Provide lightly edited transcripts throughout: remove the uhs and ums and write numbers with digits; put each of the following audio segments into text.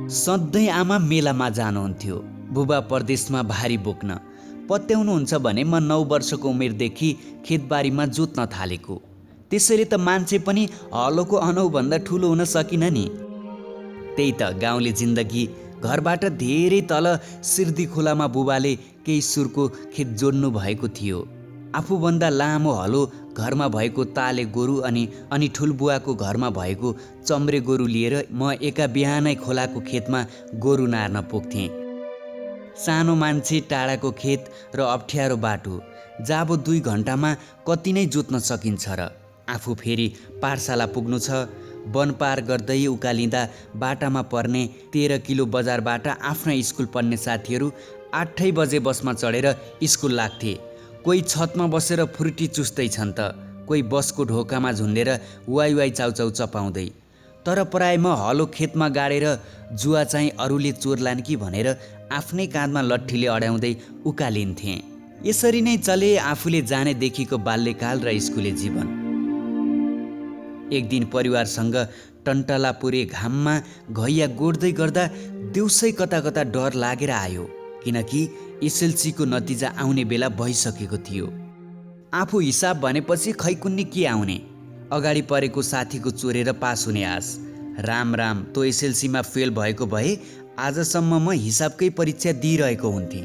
सधैँ आमा मेलामा जानुहुन्थ्यो, बुबा परदेशमा भारी बोक्न। पत्याउनुहुन्छ भने म 9 वर्षको उमेरदेखि खेतबारीमा जोत्न थालेको। त्यसैले त मान्छे पनि हलोको अनौभन्दा ठुलो हुन सकिन नि। त्यही त गाउँले जिन्दगी। घरबाट धेरै तल सिर्दी खोलामा बुबाले केही सुरको खेत जोड्नु भएको थियो। आफूभन्दा लामो हलो घरमा भएको ताले गोरु अनि ठुलबुवाको घरमा भएको चम्रे गोरु लिएर म एका बिहानै खोलाको खेतमा गोरु नार्न पुग्थेँ। सानो मान्छे, टाढाको खेत र अप्ठ्यारो बाटो। जाबो 2 घन्टामा कति नै जोत्न सकिन्छ र। आफू फेरि पाठशाला पुग्नु छ। वन पार गर्दै उकालिँदा बाटामा पर्ने 13 किलो बजारबाट आफ्ना स्कुल पढ्ने साथीहरू 8 बजे बसमा चढेर स्कुल लाग्थे। कोही छतमा बसेर फुर्टी चुस्दैछन् त, कोही बसको ढोकामा झुन्डेर वाइ वाइ चाउचाउ चपाउँदै। तर प्राय म हलो खेतमा गाडेर जुवा चाहिँ अरूले चोर्लान् कि भनेर आफ्नै काँधमा लट्ठीले अड्याउँदै उकालिन्थेँ। यसरी नै चले आफूले जानेदेखिको बाल्यकाल र स्कुले जीवन। एक दिन परिवारसँग टन्टलापुरे घाममा घैया गोड्दै गर्दा दिउँसै कता कता डर लागेर आयो, किनकि एसएलसीको नतिजा आउने बेला भइसकेको थियो। आफू हिसाब भनेपछि खैकुन्नी के आउने, अगाडि परेको साथीको चोरेर पास हुने आश। राम राम, तो एसएलसीमा फेल भएको भए आजसम्म म हिसाबकै परीक्षा दिइरहेको हुन्थेँ।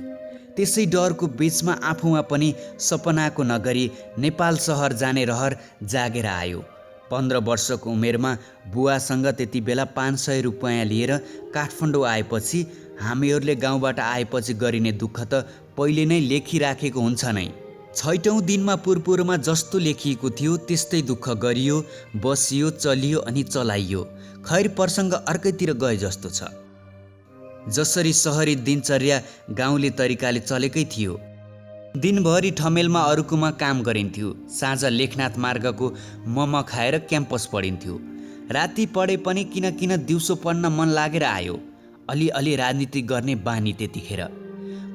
त्यसै डरको बीचमा आफूमा पनि सपनाको नगरी नेपाल सहर जाने रहर जागेर आयो। 15 वर्षको उमेरमा बुवासँग त्यति बेला 500 रुपैयाँ लिएर काठमाडौँ आएपछि हामीहरूले गाउँबाट आएपछि गरिने दुःख त पहिले नै लेखिराखेको हुन्छ नै। 6औं दिनमा पुरपुरमा जस्तो लेखिएको थियो त्यस्तै दुःख गरियो, बसियो, चलियो अनि चलाइयो। खैर प्रसङ्ग अर्कैतिर गए जस्तो छ। जसरी सहरी दिनचर्या गाउँले तरिकाले चलेकै थियो। दिनभरि ठमेलमा अरूकोमा काम गरिन्थ्यो। साँझ लेखनाथ मार्गको मम खाएर क्याम्पस पढिन्थ्यो। राति पढे पनि किन दिउँसो पढ्न मन लागेर आयो। अलिअलि राजनीति गर्ने बानी त्यतिखेर।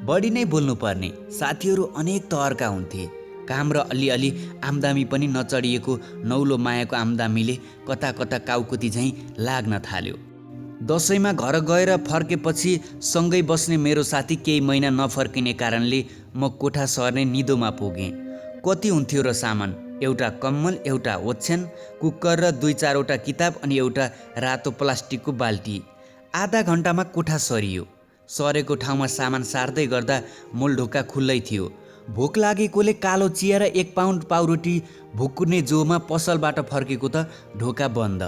बढी नै बोल्नुपर्ने, साथीहरू अनेक तहरका हुन्थे। काम र अलिअलि आम्दामी पनि नचढिएको नौलो मायाको आम्दामीले कता कता काउकुती झैँ लाग्न थाल्यो। दसैँमा घर गएर फर्केपछि सँगै बस्ने मेरो साथी केही महिना नफर्किने कारणले म कोठा सर्ने निदोमा पुगेँ। कति हुन्थ्यो र सामान? एउटा कम्मल, एउटा ओछ्यान, कुकर र 2-4वटा किताब अनि एउटा रातो प्लास्टिकको बाल्टी। आधा घन्टामा कोठा सरियो। सरेको ठाउँमा सामान सार्दै गर्दा मोलढोका खुल्लै थियो। भोक लागेकोले कालो चिया र 1 पाउन्ड पाउरोटी भुकुर्ने जोमा पसलबाट फर्केको त ढोका बन्द।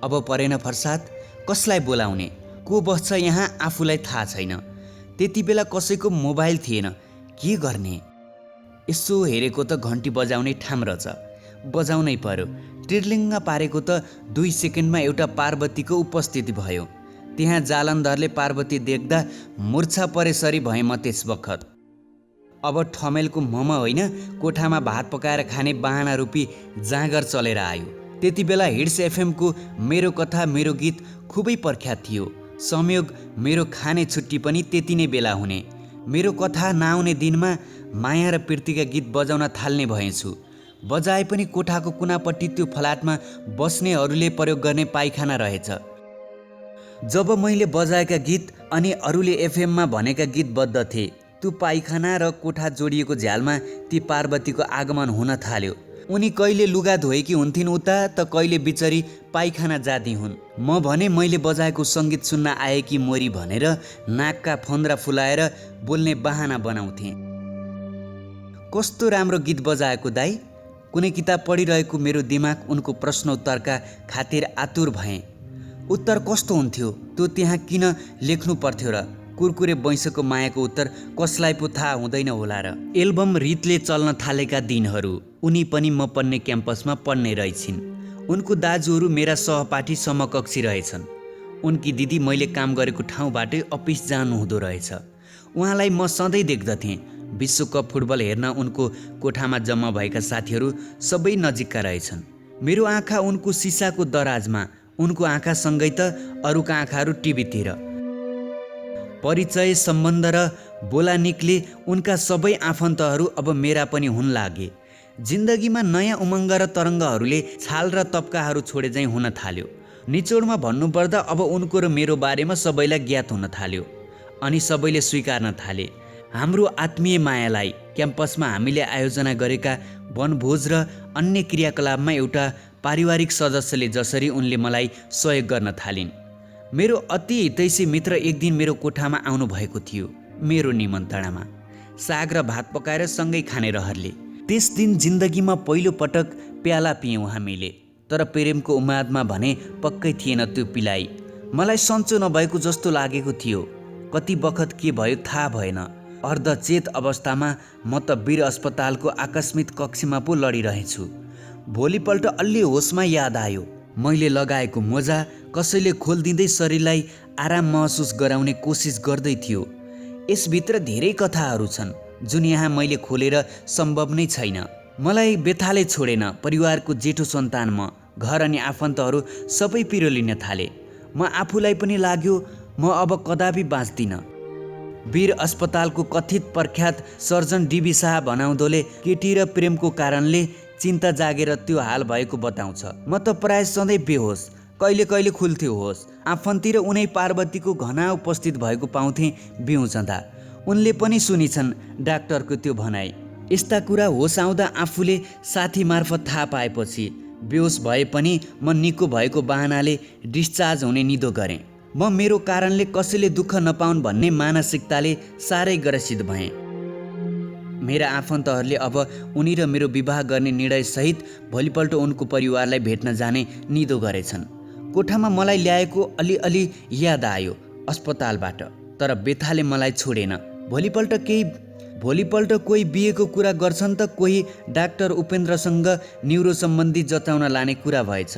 अब परेन फर्साद, कसलाई बोलाउने, को बस्छ यहाँ आफूलाई थाहा छैन। त्यति बेला कसैको मोबाइल थिएन, के गर्ने? यसो हेरेको त घन्टी बजाउने ठाम रहेछ, बजाउनै पर्यो। टिर्लिङ्ग पारेको त 2 सेकेन्डमा एउटा पार्वतीको उपस्थिति भयो। त्यहाँ जालन्धरले पार्वती देख्दा मूर्छा परेसरी भएँ म त्यस बखत। अब ठमेलको मम होइन, कोठामा भात पकाएर खाने बहाना रूपी जाँगर चलेर आयो। त्यति बेला हिट्स एफएमको मेरो कथा मेरो गीत खुबै प्रख्यात थियो। संयोग मेरो खाने छुट्टी पनि त्यति नै बेला हुने। मेरो कथा नआउने दिनमा माया र प्रीतिका गीत बजाउन थाल्ने भएछु। बजाए पनि कोठाको कुनापट्टि त्यो फलाटमा बस्नेहरूले प्रयोग गर्ने पाइखाना रहेछ। जब मैले बजाएका गीत अनि अरूले एफएममा भनेका गीत बद्दथे, त्यो पाइखाना र कोठा जोडिएको झ्यालमा ती पार्वतीको आगमन हुन थाल्यो। उनी कहिले लुगा धोएकी हुन्थिन् उता त कहिले बिचरी पाइखाना जाँदी हुन्। म भने मैले बजाएको सङ्गीत सुन्न आएकी मोरी भनेर नाकका फन्द्रा फुलाएर बोल्ने बहाना बनाउँथेँ। कस्तो राम्रो गीत बजाएको दाई? कुनै किताब पढिरहेको मेरो दिमाग उनको प्रश्नोत्तरका खातिर आतुर भएँ। उत्तर कस्तो हुन्थ्यो त्यो त्यहाँ किन लेख्नु पर्थ्यो र? कुरकुरे बैंसको मायाको उत्तर कसलाई पो थाहा हुँदैन होला र। एल्बम रितले चल्न थालेका दिनहरू। उनी पनि म पढ्ने क्याम्पसमा पढ्ने रहेछिन्। उनको दाजुहरू मेरा सहपाठी समकक्षी रहेछन्। उनकी दिदी मैले काम गरेको ठाउँबाटै अफिस जानु हुँदो रहेछ। उहाँलाई म सधैँ देख्दथेँ। विश्वकप फुटबल हेर्न उनको कोठामा जम्मा भएका साथीहरू सबै नजिकका रहेछन्। मेरो आँखा उनको सिसाको दराजमा, उनको आँखासँगै त अरूका आँखाहरू टिभीतिर। परिचय, सम्बन्ध र बोलानिकले उनका सबै आफन्तहरू अब मेरा पनि हुन लागे। जिन्दगीमा नयाँ उमङ्ग र तरङ्गहरूले छाल र तप्काहरू छोडे झैँ हुन थाल्यो। निचोडमा भन्नुपर्दा अब उनको र मेरो बारेमा सबैलाई ज्ञात हुन थाल्यो अनि सबैले स्वीकार्न थाले। हाम्रो आत्मीय मायालाई क्याम्पसमा हामीले आयोजना गरेका वनभोज र अन्य क्रियाकलापमा एउटा पारिवारिक सदस्यले जसरी उनले मलाई सहयोग गर्न थालिन्। मेरो अति हितैषी मित्र एक दिन मेरो कोठामा आउनु भएको थियो मेरो निमन्त्रणामा। साग र भात पकाएर सँगै खाने रहरले। त्यस दिन जिन्दगीमा पहिलो पटक प्याला पियौँ हामीले। तर प्रेमको उमादमा भने पक्कै थिएन त्यो पिलाइ। मलाई सन्चो नभएको जस्तो लागेको थियो। कति बखत के भयो थाहा भएन। अर्धचेत अवस्थामा म त वीर अस्पतालको आकस्मिक कक्षमा पो लडिरहेछु। भोलिपल्ट अलि होसमा याद आयो। मैले लगाएको मोजा कसैले खोलिदिँदै शरीरलाई आराम महसुस गराउने कोसिस गर्दै थियो। यसभित्र धेरै कथाहरू छन् जुन यहाँ मैले खोलेर सम्भव नै छैन। मलाई बेथाले छोडेन। परिवारको जेठो सन्तान म। घर अनि आफन्तहरू सबै पिरोलिन थाले। म आफूलाई पनि लाग्यो म अब कदापि बाँच्दिनँ। वीर अस्पतालको कथित प्रख्यात सर्जन डीबी शाह भनाउँदोले केटी र प्रेमको कारणले चिन्ता जागेर त्यो हाल भएको बताउँछ। म त प्राय सधैँ बेहोस, कहिले कहिले खुल्थ्यो होस। आफन्ती र उनै पार्वतीको घना उपस्थित भएको पाउँथे बिउजँदा। उनले पनि सुनिछन् डाक्टरको त्यो भनाइ। यस्ता कुरा होस आउँदा आफूले साथी मार्फत थाहा पाएपछि बेहोस भए पनि म निको भएको बहानाले डिस्चार्ज हुने निदो गरेँ। म मेरो कारणले कसैले दुःख नपाउन् भन्ने मानसिकताले साह्रै ग्रसित भएँ। मेरा आफन्तहरूले अब उनी र मेरो विवाह गर्ने निर्णयसहित भोलिपल्ट उनको परिवारलाई भेट्न जाने निदो गरेछन्। कोठामा मलाई ल्याएको अलिअलि याद आयो अस्पतालबाट। तर बेथाले मलाई छोडेन। भोलिपल्ट कोही बिहेको कुरा गर्छन् त कोही डाक्टर उपेन्द्रसँग न्युरो सम्बन्धी जताउन लाने कुरा भएछ।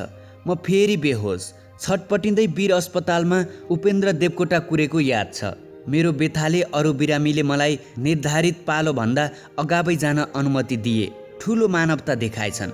म फेरि बेहोस। छटपटिँदै वीर अस्पतालमा उपेन्द्र देवकोटा कुरेको याद छ। मेरो बेथाले अरू बिरामीले मलाई निर्धारित पालोभन्दा अगावै जान अनुमति दिए। ठुलो मानवता देखाएछन्।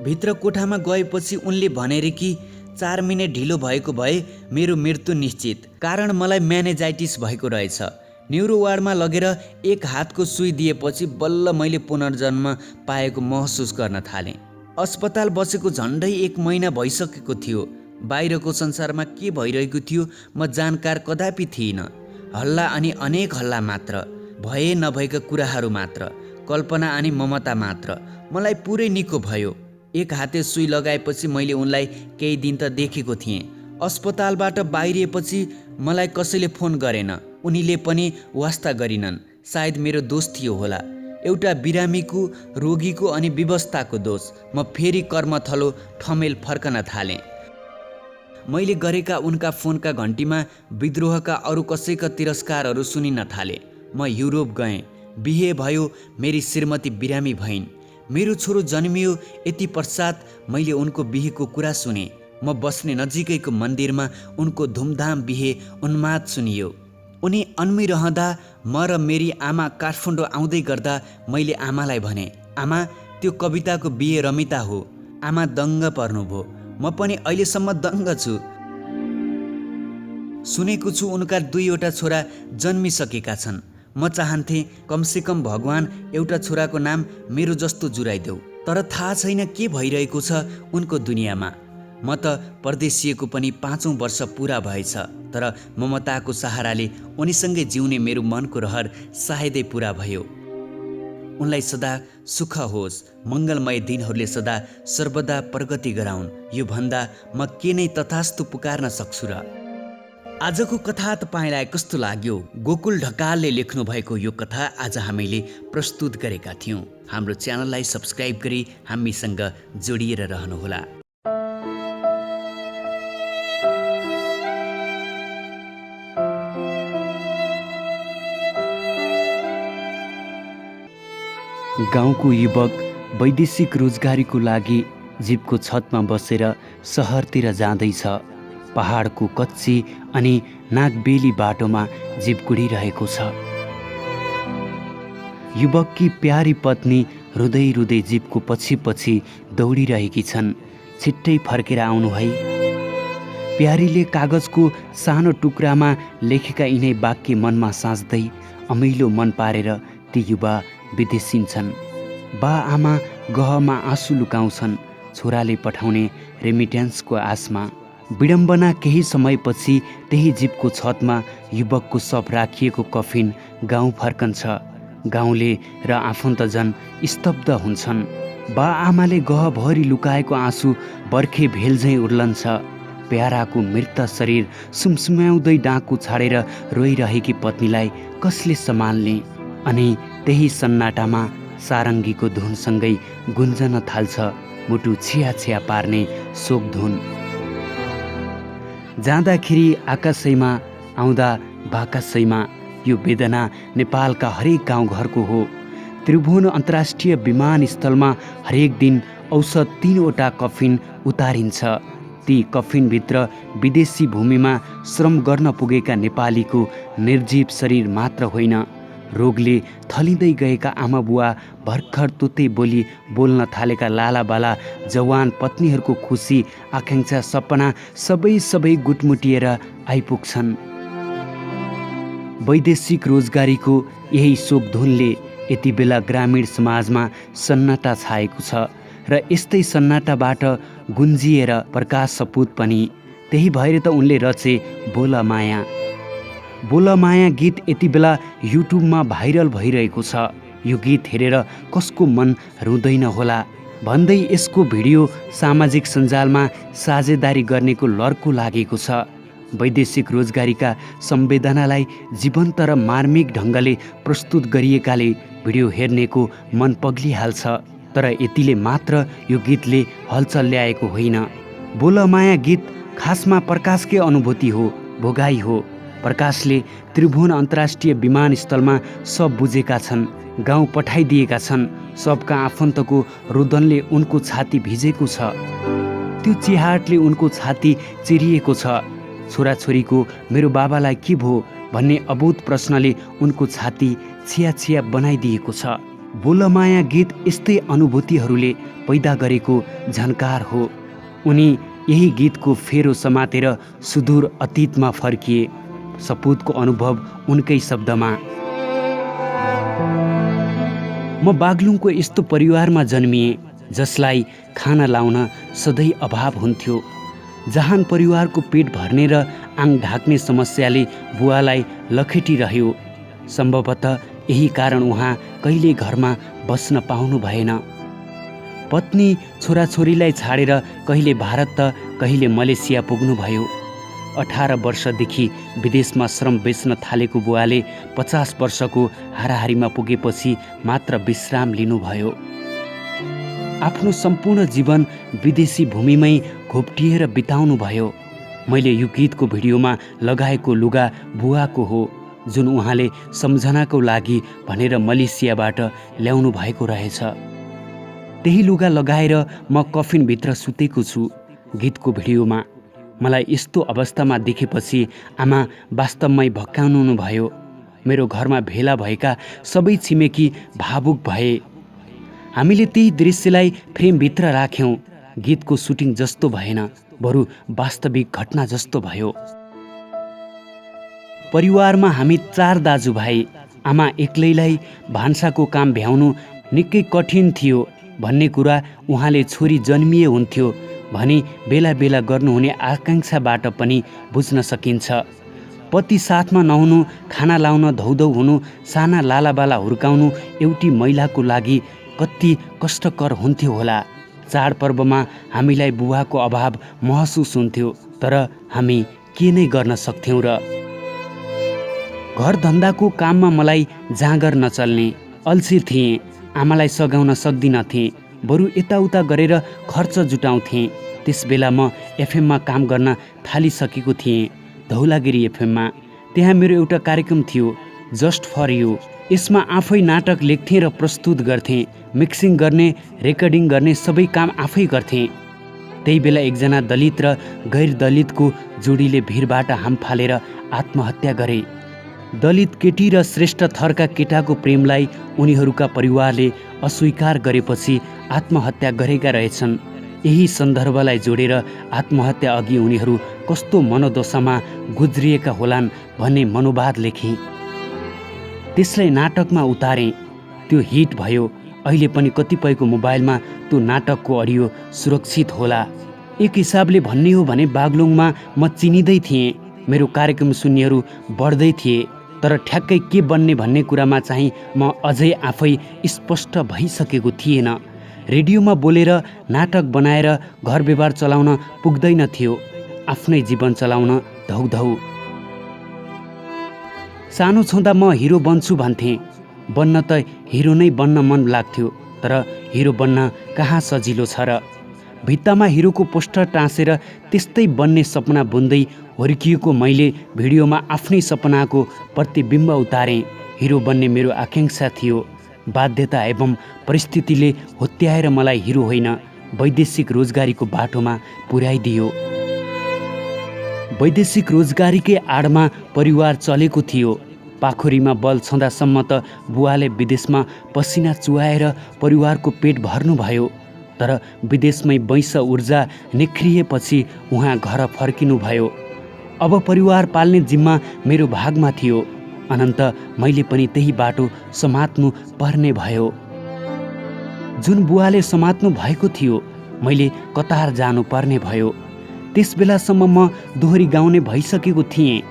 भित्र कोठामा गएपछि उनले भनेरे कि 4 मिनेट ढिलो भएको भए मेरो मृत्यु निश्चित। कारण मलाई म्यानेजाइटिस भएको रहेछ। न्युरो वार्डमा लगेर एक हातको सुई दिएपछि बल्ल मैले पुनर्जन्म पाएको महसुस गर्न थालेँ। अस्पताल बसेको झन्डै 1 महिना भइसकेको थियो। बाहिरको संसारमा के भइरहेको थियो म जानकार कदापि थिइनँ। हल्ला अनि अनेक हल्ला मात्र। भए नभएका कुराहरू मात्र। कल्पना अनि ममता मात्र। मलाई पुरै निको भयो। एक हाते सुई लगाएपछि मैले उनलाई केही दिन त देखेको थिएँ। अस्पतालबाट बाहिरिएपछि मलाई कसैले फोन गरेन। उनीले पनि वास्ता गरिनन्। सायद मेरो दोष थियो होला। एउटा बिरामीको, रोगीको अनि व्यवस्थाको दोष। म फेरि कर्मथलो ठमेल फर्कन थालेँ। मैले गरेका उनका फोनका घन्टीमा विद्रोहका अरू कसैका तिरस्कारहरू सुनिन थाले। म युरोप गएँ। बिहे भयो। मेरी श्रीमती बिरामी भइन्। मेरो छोरो जन्मियो। यति पश्चात मैले उनको बिहेको कुरा सुने। म बस्ने नजिकैको मन्दिरमा उनको धुमधाम बिहे उन्माद सुनियो। उनी अन्मिरहँदा म र मेरी आमा काठमाडौँ आउँदै गर्दा मैले आमालाई भने, आमा त्यो कविताको बिहे रमिता हो। आमा दङ्ग पर्नुभयो। म पनि अहिलेसम्म दङ्ग छु। सुनेको छु उनका 2वटा छोरा जन्मिसकेका छन्। म चाहन्थे कमसेकम भगवान एउटा छोराको नाम मेरो जस्तो जुराइदेऊ। तर थाहा छैन के भइरहेको छ उनको दुनियाँमा। म त परदेशिएको पनि 5औं वर्ष पुरा भएछ। तर ममताको सहाराले उनीसँगै जिउने मेरो मनको रहर सायदै पुरा भयो। उनलाई सदा सुख होस्। मङ्गलमय दिनहरूले सदा सर्वदा प्रगति गराउन्। यो भन्दा म के नै तथास्तु पुकार्न सक्छु र। आजको कथा तपाईँलाई कस्तो लाग्यो? गोकुल ढकालले लेख्नु भएको यो कथा आज हामीले प्रस्तुत गरेका थियौँ। हाम्रो च्यानललाई सब्स्क्राइब गरी हामीसँग जोडिएर रहनुहोला। गाउँको युवक वैदेशिक रोजगारीको लागि जीपको छतमा बसेर सहरतिर जाँदैछ। पहाडको कच्ची अनि नागबेली बाटोमा जीप गुडिरहेको छ। युवककी प्यारी पत्नी रुँदै रुँदै जीपको पछि पछि दौडिरहेकी छन्। छिट्टै फर्केर आउनु है। प्यारीले कागजको सानो टुक्रामा लेखेका यिनै वाक्य मनमा साँच्दै अमिलो मन पारेर ती युवा विदेशिन्छन्। बा आमा गहमा आँसु लुकाउँछन् छोराले पठाउने रेमिट्यान्सको आशमा। विडम्बना केही समयपछि त्यही जीपको छतमा युवकको शव राखिएको कफिन गाउँ फर्कन्छ। गाउँले र आफन्तजन स्तब्ध हुन्छन्। बा आमाले गहभरि लुकाएको आँसु बर्खे भेलझैँ उर्लन्छ। प्याराको मृत शरीर सुमसुम्याउँदै डाँकु छाडेर रोइरहेकी पत्नीलाई कसले सम्हाल्ने? अनि त्यही सन्नाटामा सारङ्गीको धुनसँगै गुन्जन थाल्छ मुटु छिया छिया पार्ने शोकधुन। जाँदाखेरि आकाशैमा, आउँदा बाकाशैमा, यो वेदना नेपालका हरेक गाउँघरको हो। त्रिभुवन अन्तर्राष्ट्रिय विमानस्थलमा हरेक दिन औसत 3वटा कफिन उतारिन्छ। ती कफिनभित्र विदेशी भूमिमा श्रम गर्न पुगेका नेपालीको निर्जीव शरीर मात्र होइन, रोगले थलिँदै गएका आमाबुवा, भर्खर तुतै बोली बोल्न थालेका लालाबाला, जवान पत्नीहरूको खुसी, आकाङ्क्षा, सपना सबै गुटमुटिएर आइपुग्छन्। वैदेशिक रोजगारीको यही शोकधुनले यति बेला ग्रामीण समाजमा सन्नाटा छाएको छ र यस्तै सन्नाटाबाट गुन्जिएर प्रकाश सपुत पनि। त्यही भएर त उनले रचे बोल माया। बोल माया गीत यति बेला युट्युबमा भाइरल भइरहेको छ। यो गीत हेरेर कसको मन रुँदैन होला भन्दै यसको भिडियो सामाजिक सञ्जालमा साझेदारी गर्नेको लर्को लागेको छ। वैदेशिक रोजगारीका संवेदनालाई जीवन्त र मार्मिक ढङ्गले प्रस्तुत गरिएकाले भिडियो हेर्नेको मन पग्लिहाल्छ। तर यतिले मात्र यो गीतले हलचल ल्याएको होइन। बोल माया गीत खासमा प्रकाशकै अनुभूति हो, भोगाई हो। प्रकाशले त्रिभुवन अन्तर्राष्ट्रिय विमानस्थलमा सब बुझेका छन्, गाउँ पठाइदिएका छन्। सबका आफन्तको रुदनले उनको छाती भिजेको छ। त्यो चिहाटले उनको छाती चिरिएको छ। छोराछोरीको मेरो बाबालाई के भो भन्ने अबोध प्रश्नले उनको छाती छिया छिया बनाइदिएको छ। बोल माया गीत यस्तै अनुभूतिहरूले पैदा गरेको झन्कार हो। उनी यही गीतको फेरो समातेर सुदूर अतीतमा फर्किए। सपुतको अनुभव उनकै शब्दमा। म बागलुङको यस्तो परिवारमा जन्मिएँ जसलाई खाना लाउन सधैँ अभाव हुन्थ्यो। जहान परिवारको पेट भर्ने र आङ ढाक्ने समस्याले बुवालाई लखेटिरह्यो। सम्भवतः यही कारण उहाँ कहिले घरमा बस्न पाउनु भएन। पत्नी छोराछोरीलाई छाडेर कहिले भारत त कहिले मलेसिया पुग्नुभयो। 18 वर्षदेखि विदेशमा श्रम बेच्न थालेको बुवाले 50 वर्षको हाराहारीमा पुगेपछि मात्र विश्राम लिनुभयो। आफ्नो सम्पूर्ण जीवन विदेशी भूमिमै घोप्टिएर बिताउनु भयो। मैले यो गीतको भिडियोमा लगाएको लुगा बुवाको हो, जुन उहाँले सम्झनाको लागि भनेर मलेसियाबाट ल्याउनु भएको रहेछ। त्यही लुगा लगाएर म कफिनभित्र सुतेको छु। गीतको भिडियोमा मलाई यस्तो अवस्थामा देखेपछि आमा वास्तवमै भक्काउनु भयो। मेरो घरमा भेला भएका सबै छिमेकी भावुक भए। हामीले त्यही दृश्यलाई फ्रेमभित्र राख्यौँ। गीतको सुटिङ जस्तो भएन, बरु वास्तविक घटना जस्तो भयो। परिवारमा हामी 4 दाजुभाइ। आमा एक्लैलाई भान्साको काम भ्याउनु निकै कठिन थियो भन्ने कुरा उहाँले छोरी जन्मिए हुन्थ्यो भनी बेला बेला गर्नुहुने आकाङ्क्षाबाट पनि बुझ्न सकिन्छ। पति साथमा नहुनु, खाना लाउन धौधौ हुनु, साना लालाबाला हुर्काउनु एउटी महिलाको लागि कति कष्टकर हुन्थ्यो होला। चाडपर्वमा हामीलाई बुवाको अभाव महसुस हुन्थ्यो, तर हामी के नै गर्न सक्थ्यौँ र? घर धन्दाको काममा मलाई जाँगर नचल्ने, अल्छी थिएँ। आमालाई सघाउन सक्दिनथेँ, बरु यताउता गरेर खर्च जुटाउँथेँ। त्यस बेला म एफएममा काम गर्न थालिसकेको थिएँ, धौलागिरी एफएममा। त्यहाँ मेरो एउटा कार्यक्रम थियो, जस्ट फर यु। यसमा आफै नाटक लेख्थेँ र प्रस्तुत गर्थेँ। मिक्सिङ गर्ने, रेकर्डिङ गर्ने सबै काम आफै गर्थेँ। त्यही बेला एकजना दलित र गैर दलितको जोडीले भिरबाट हाम फालेर आत्महत्या गरे। दलित केटी र श्रेष्ठ थरका केटाको प्रेमलाई उनीहरूका परिवारले अस्वीकार गरेपछि आत्महत्या गरेका रहेछन्। यही सन्दर्भलाई जोडेर आत्महत्या अघि उनीहरू कस्तो मनोदशामा गुज्रिएका होलान् भन्ने मनोवाद लेखेँ। त्यसलाई नाटकमा उतारेँ। त्यो हिट भयो। अहिले पनि कतिपयको मोबाइलमा त्यो नाटकको अडियो सुरक्षित होला। एक हिसाबले भन्ने हो भने बागलुङमा म चिनिँदै थिएँ, मेरो कार्यक्रम सुन्नेहरू बढ्दै थिए, तर ठ्याक्कै के बन्ने भन्ने कुरामा चाहिँ म अझै आफै स्पष्ट भइसकेको थिएन। रेडियोमा बोलेर नाटक बनाएर घर व्यवहार चलाउन पुग्दैन थियो, आफ्नै जीवन चलाउन धौधौ। सानो छँदा म हिरो बन्छु भन्थेँ, बन्न त हिरो नै बन्न मन लाग्थ्यो, तर हिरो बन्न कहाँ सजिलो छ र। भित्तामा हिरोको पोस्टर टाँसेर त्यस्तै बन्ने सपना बुन्दै हुर्किएको मैले भिडियोमा आफ्नै सपनाको प्रतिबिम्ब उतारेँ। हिरो बन्ने मेरो आकाङ्क्षा थियो, बाध्यता एवं परिस्थितिले हुत्याएर मलाई हिरो होइन, वैदेशिक रोजगारीको बाटोमा पुर्याइदियो। वैदेशिक रोजगारीकै आडमा परिवार चलेको थियो। पाखुरीमा बल छँदासम्म त बुवाले विदेशमा पसिना चुहाएर परिवारको पेट भर्नुभयो, तर विदेशमै वैंश ऊर्जा निख्रिएपछि उहाँ घर फर्किनुभयो। अब परिवार पाल्ने जिम्मा मेरो भागमा थियो। अनन्त मैले पनि त्यही बाटो समात्नु पर्ने भयो। जुन बुवाले समात्नु भएको थियो, मैले कतार जानु पर्ने भयो। त्यस बेलासम्म म दोहोरी गाउने भइसकेको थिएँ,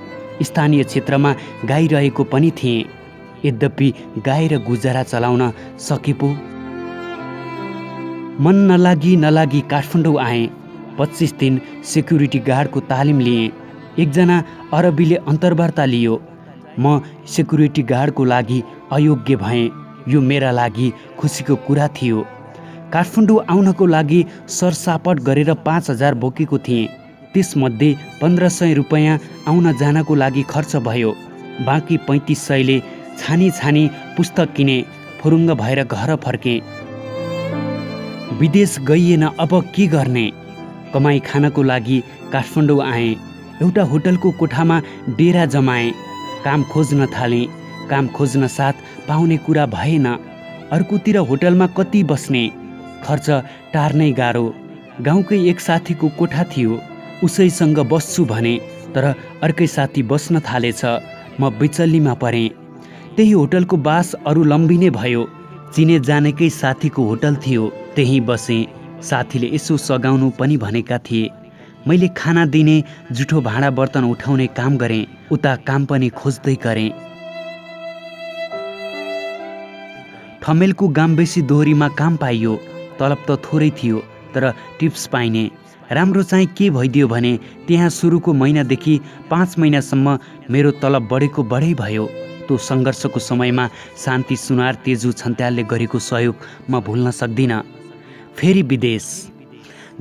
स्थानीय क्षेत्रमा गाइरहेको पनि थिएँ। यद्यपि गाएर गुजारा चलाउन सके पो। मन नलागी काठमाडौँ आएँ। 25 दिन सेक्युरिटी गार्डको तालिम लिएँ। एकजना अरबीले अन्तर्वार्ता लियो। म सेक्युरिटी गार्डको लागि अयोग्य भएँ। यो मेरा लागि खुसीको कुरा थियो। काठमाडौँ आउनको लागि सरसापट गरेर 5000 बोकेको थिएँ। त्यसमध्ये 1500 रुपैयाँ आउन जानको लागि खर्च भयो। बाँकी 3500ले छानी पुस्तक किने, फुरुङ्ग भएर घर फर्केँ। विदेश गइएन, अब के गर्ने? कमाई खानको लागि काठमाडौँ आएँ। एउटा होटलको कोठामा डेरा जमाएँ। काम खोज्न थालेँ। काम खोज्न साथ पाउने कुरा भएन। अर्कोतिर होटलमा कति बस्ने, खर्च टार्नै गाह्रो। गाउँकै एक साथीको कोठा थियो, उसैसँग बस्छु भने, तर अर्कै साथी बस्न थालेछ। म बिचल्लीमा परेँ। त्यही होटलको बास अरू लम्बिने भयो। चिने जानेकै साथीको होटल थियो, त्यहीँ बसेँ। साथीले यसो सघाउनु पनि भनेका थिए। मैले खाना दिने, जुठो भाँडा बर्तन उठाउने काम गरेँ। उता काम पनि खोज्दै गरेँ। ठमेलको गाम्बेसी दोहोरीमा काम पाइयो। तलब त थोरै थियो, तर टिप्स पाइने। राम्रो चाहिँ के भइदियो भने त्यहाँ सुरुको महिनादेखि 5 महिनासम्म मेरो तलब बढेको बढै भयो। त्यो सङ्घर्षको समयमा शान्ति सुनार, तेजु छन्त्यालले गरेको सहयोग म भुल्न सक्दिनँ। फेरि विदेश।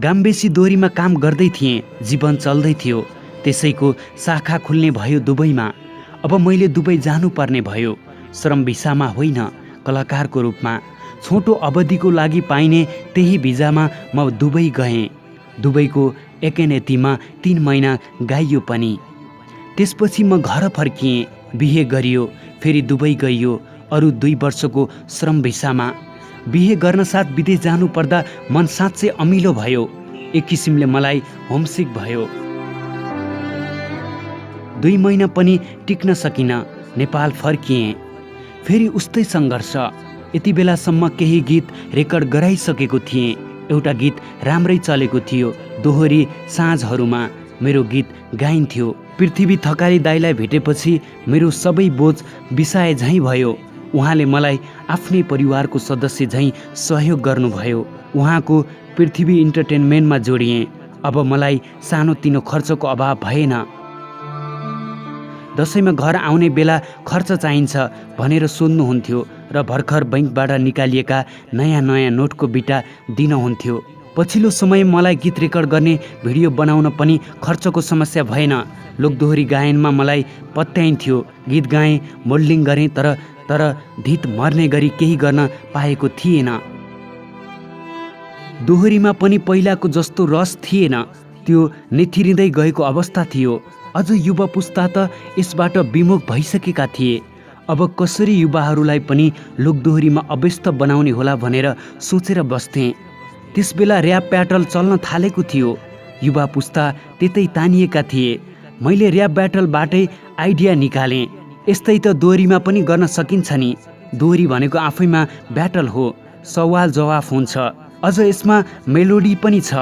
गाम्बेसी दोहोरीमा काम गर्दै थिएँ, जीवन चल्दै थियो। त्यसैको शाखा खुल्ने भयो दुबईमा। अब मैले दुबई जानुपर्ने भयो, श्रम भिसामा होइन, कलाकारको रूपमा। छोटो अवधिको लागि पाइने त्यही भिजामा म दुबई गएँ। दुबईको एकनेतीमा 3 महिना गाइयो पनि। त्यसपछि म घर फर्किएँ। बिहे गरियो, फेरि दुबई गइयो, अरू 2 वर्षको श्रम भिसामा। बिहे गर्न साथ विदेश जानु पर्दा मन साँच्चै अमिलो भयो। एक किसिमले मलाई होमसिक भयो। 2 महिना पनि टिक्न सकिनँ, नेपाल फर्किएँ। फेरि उस्तै सङ्घर्ष। यति बेलासम्म केही गीत रेकर्ड गराइसकेको थिएँ। एउटा गीत राम्रै चलेको थियो। दोहोरी साँझहरूमा मेरो गीत गाइन्थ्यो। पृथ्वी थकाली दाइलाई भेटेपछि मेरो सबै बोझ बिसाए झैँ भयो। उहाँले मलाई आफ्नै परिवारको सदस्य झैँ सहयोग गर्नुभयो। उहाँको पृथ्वी इन्टरटेनमेन्टमा जोडिएँ। अब मलाई सानोतिनो खर्चको अभाव भएन। दसैँमा घर आउने बेला खर्च चाहिन्छ भनेर सोध्नुहुन्थ्यो र भर्खर बैङ्कबाट निकालिएका नयाँ नोटको बिटा दिनुहुन्थ्यो। पछिल्लो समय मलाई गीत रेकर्ड गर्ने, भिडियो बनाउन पनि खर्चको समस्या भएन। लोकदोहोरी गायनमा मलाई पत्याइन्थ्यो। गीत गाएँ, मोडलिङ गरेँ, तर धित मर्ने गरी केही गर्न पाएको थिएन। दोहोरीमा पनि पहिलाको जस्तो रस थिएन। त्यो निथिरिँदै गएको अवस्था थियो। अझ युवा पुस्ता त यसबाट विमुख भइसकेका थिए। अब कसरी युवाहरूलाई पनि लोकदोहोरीमा अभ्यस्त बनाउने होला भनेर सोचेर बस्थेँ। त्यसबेला र्याप ब्याटल चल्न थालेको थियो। युवा पुस्ता त्यतै तानिएका थिए। मैले र्याप ब्याटलबाटै आइडिया निकालेँ। यस्तै त दोहोरीमा पनि गर्न सकिन्छ नि। दोहोरी भनेको आफैमा ब्याटल हो, सवाल जवाफ हुन्छ। अझ यसमा मेलोडी पनि छ।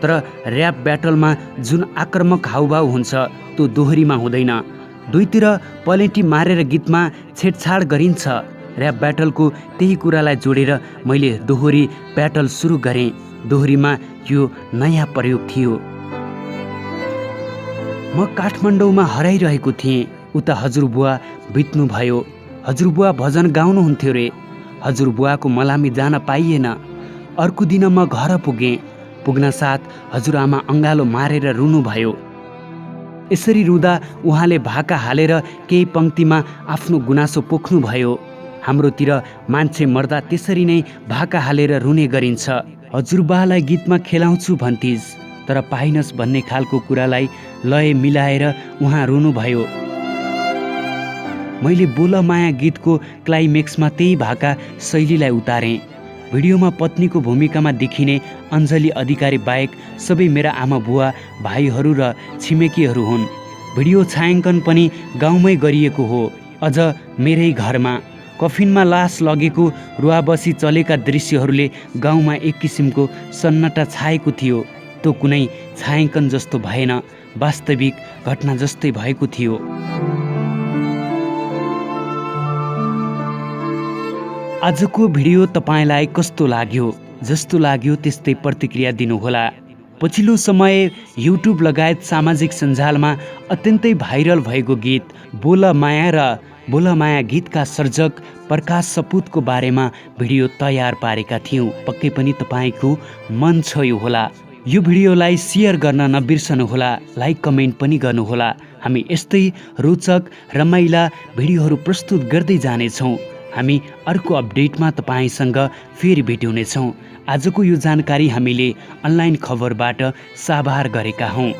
तर ऱ्याप ब्याटलमा जुन आक्रामक हाउभाउ हुन्छ त्यो दोहोरीमा हुँदैन। दुईतिर पलेटी मारेर गीतमा छेडछाड गरिन्छ। ऱ्याप ब्याटलको त्यही कुरालाई जोडेर मैले दोहोरी ब्याटल सुरु गरेँ। दोहोरीमा यो नयाँ प्रयोग थियो। म काठमाडौँमा हराइरहेको थिएँ। उता हजुरबुवा बित्नुभयो। हजुरबुवा भजन गाउनुहुन्थ्यो रे। हजुरबुवाको मलामी जान पाइएन। अर्को दिन म घर पुगेँ। पुग्न साथ हजुरआमा अँगालो मारेर रुनुभयो। यसरी रुँदा उहाँले भाका हालेर केही पङ्क्तिमा आफ्नो गुनासो पोख्नुभयो। हाम्रोतिर मान्छे मर्दा त्यसरी नै भाका हालेर रुने गरिन्छ। हजुरबालाई गीतमा खेलाउँछु भन्थिस्, तर पाइनस् भन्ने खालको कुरालाई लय मिलाएर उहाँ रुनुभयो। मैले बोल माया गीतको क्लाइमेक्समा त्यही भाका शैलीलाई उतारेँ। भिडियोमा पत्नीको भूमिकामा देखिने अञ्जली अधिकारी बाहेक सबै मेरा आमा बुवा भाइहरू र छिमेकीहरू हुन्। भिडियो छायाङ्कन पनि गाउँमै गरिएको हो, अझ मेरै घरमा। कफिनमा लास लगेको रुवाबसी चलेका दृश्यहरूले गाउँमा एक किसिमको सन्नाटा छाएको थियो। त्यो कुनै छायाङ्कन जस्तो भएन, वास्तविक घटना जस्तै भएको थियो। आजको भिडियो तपाईँलाई कस्तो लाग्यो? जस्तो लाग्यो त्यस्तै प्रतिक्रिया दिनुहोला। पछिल्लो समय युट्युब लगायत सामाजिक सञ्जालमा अत्यन्तै भाइरल भएको गीत बोल माया र बोल माया गीतका सर्जक प्रकाश सपुतको बारेमा भिडियो तयार पारेका थियौँ। पक्कै पनि तपाईँको मन छोयो होला। यो भिडियोलाई सेयर गर्न नबिर्सनुहोला, लाइक कमेन्ट पनि गर्नुहोला। हामी यस्तै रोचक रमाइला भिडियोहरू प्रस्तुत गर्दै जानेछौँ। हामी अर्को अपडेटमा तपाईँसँग फेरि भेट हुनेछौँ। आजको यो जानकारी हामीले अनलाइन खबरबाट साभार गरेका हौँ।